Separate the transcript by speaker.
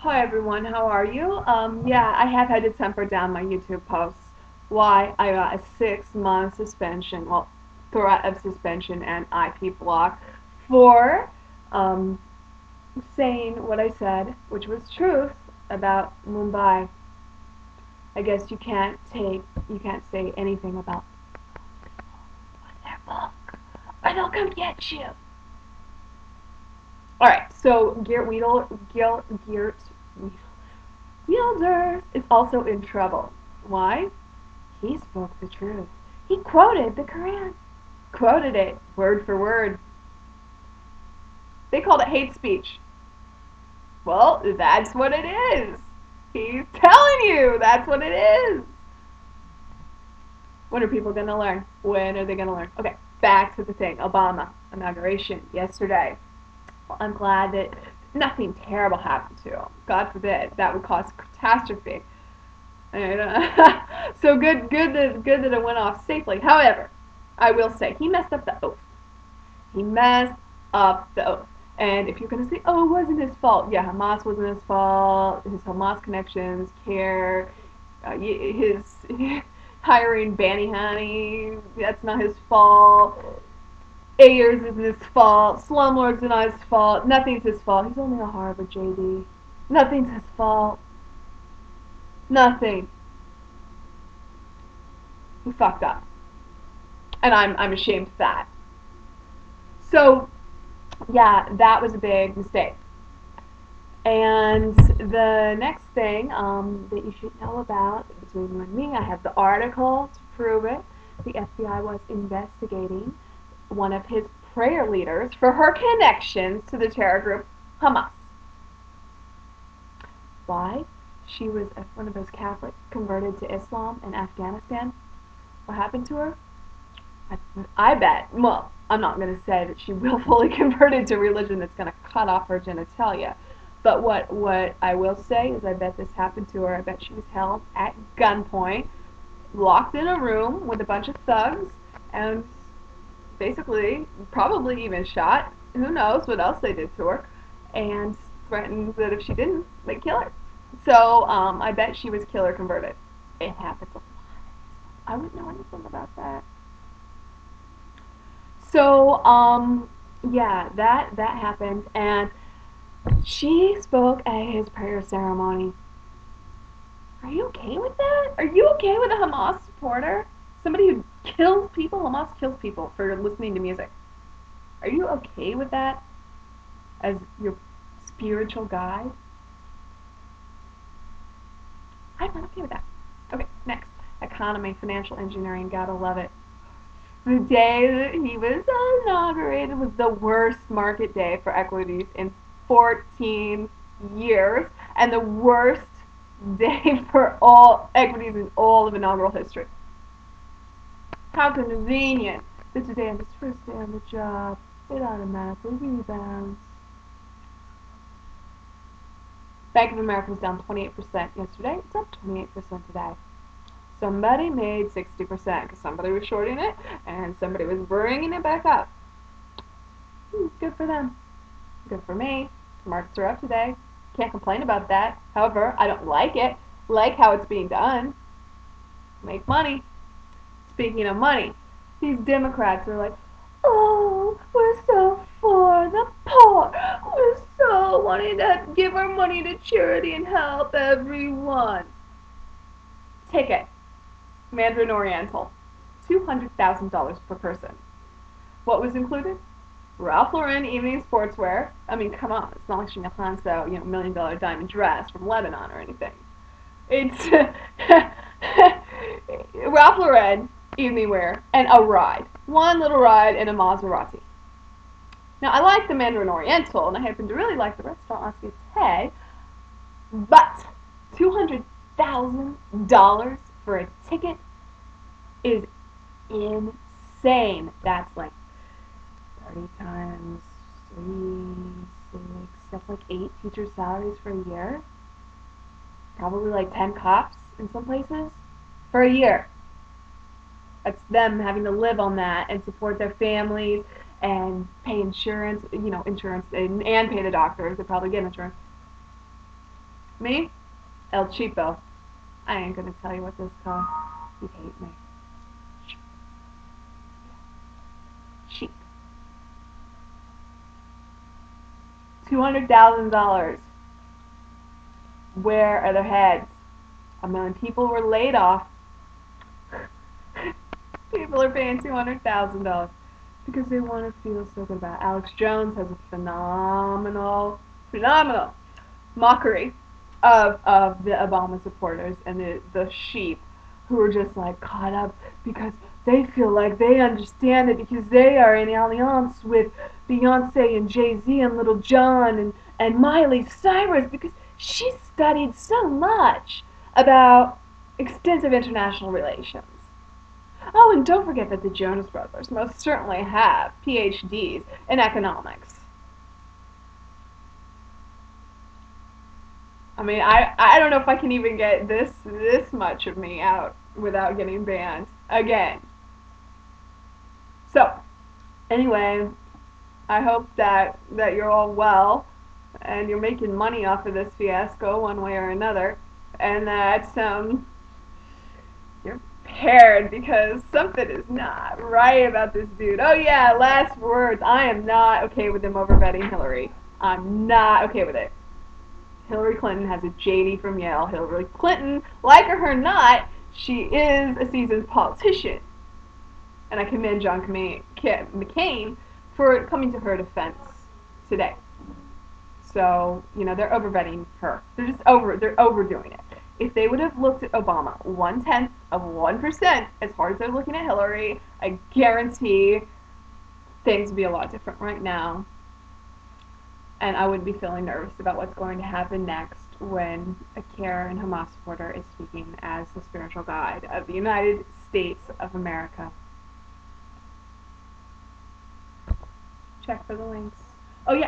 Speaker 1: Hi everyone, how are you? Yeah, I have had to temper down my YouTube posts. Why? I got a 6 month suspension, well, threat of suspension and IP block for um, saying what I said, which was truth about Mumbai. I guess you can't say anything about their book, or they'll come get you. All right, so Geert Wilders is also in trouble. Why? He spoke the truth. He quoted the Quran. Quoted it word for word. They called it hate speech. Well, that's what it is. He's telling you that's what it is. When are people going to learn? When are they going to learn? Okay, back to the thing. Obama inauguration yesterday. Well, I'm glad that nothing terrible happened to him. God forbid. That would cause catastrophe. So good that it went off safely. However, I will say he messed up the oath. He messed up the oath. And if you're going to say, oh, it wasn't his fault, yeah, Hamas wasn't his fault. His Hamas connections, care, his hiring Banny Honey, that's not his fault. Ayers isn't his fault. Slumlords are not his fault. Nothing's his fault. He's only a Harvard JD. Nothing's his fault. Nothing. He fucked up. And I'm ashamed of that. So, yeah, that was a big mistake. And the next thing that you should know about, between you and me, I have the article to prove it. The FBI was investigating one of his prayer leaders for her connections to the terror group Hamas. Why? She was one of those Catholics converted to Islam in Afghanistan. What happened to her? I bet, well, I'm not going to say that she willfully converted to religion that's going to cut off her genitalia. But what I will say is I bet this happened to her. I bet she was held at gunpoint, locked in a room with a bunch of thugs, and basically, probably even shot. Who knows what else they did to her. And threatened that if she didn't, they'd kill her. So I bet she was killer converted. It happens a lot. I wouldn't know anything about that. So, yeah, that happened, and she spoke at his prayer ceremony. Are you okay with that? Are you okay with a Hamas supporter? Somebody who kills people? Hamas kills people for listening to music. Are you okay with that as your spiritual guide? I'm not okay with that. Okay, next. Economy, financial engineering, gotta love it. The day that he was inaugurated was the worst market day for equities in 14 years, and the worst day for all equities in all of inaugural history. How convenient that today on his first day on the job, it automatically rebounds. Bank of America was down 28% yesterday. It's up 28% today. Somebody made 60% because somebody was shorting it and somebody was bringing it back up. Good for them. Good for me. Markets are up today. Can't complain about that. However, I don't like it. Like how it's being done. Make money. Speaking of money, these Democrats are like, oh, we're so for the poor. We're so wanting to give our money to charity and help everyone. Take it. Mandarin Oriental. $200,000 per person. What was included? Ralph Lauren evening sportswear. I mean, come on, it's not like Sheena Hanso, $1 million diamond dress from Lebanon or anything. It's Ralph Lauren evening wear and a ride. One little ride in a Maserati. Now, I like the Mandarin Oriental, and I happen to really like the restaurant Assiette, but $200,000 for a ticket is insane. That's like 30 times 3, 6, that's like 8 teacher salaries for a year. Probably like 10 cops in some places for a year. That's them having to live on that and support their families and pay insurance, insurance and pay the doctors. They probably get insurance. Me? El Cheapo. I ain't gonna tell you what this costs. You'd hate me. Cheap. $200,000. Where are their heads? 1 million people were laid off. People are paying $200,000 because they want to feel so good about it. Alex Jones has a phenomenal mockery of the Obama supporters and the sheep who are just like caught up because they feel like they understand it because they are in alliance with Beyonce and Jay-Z and Little John and Miley Cyrus because she studied so much about extensive international relations. Oh, and don't forget that the Jonas Brothers most certainly have PhDs in economics. I mean, I don't know if I can even get this much of me out without getting banned again. So, anyway, I hope that you're all well and you're making money off of this fiasco one way or another, and that you're prepared because something is not right about this dude. Oh yeah, last words. I am not okay with him overbetting Hillary. I'm not okay with it. Hillary Clinton has a JD from Yale. Hillary Clinton, like her or not, she is a seasoned politician. And I commend John McCain for coming to her defense today. So, they're overbetting her. They're overdoing it. If they would have looked at Obama 1/10 of 1% as hard as they're looking at Hillary, I guarantee things would be a lot different right now. And I wouldn't be feeling nervous about what's going to happen next when a Karen Hamas supporter is speaking as the spiritual guide of the United States of America. Check for the links. Oh yeah.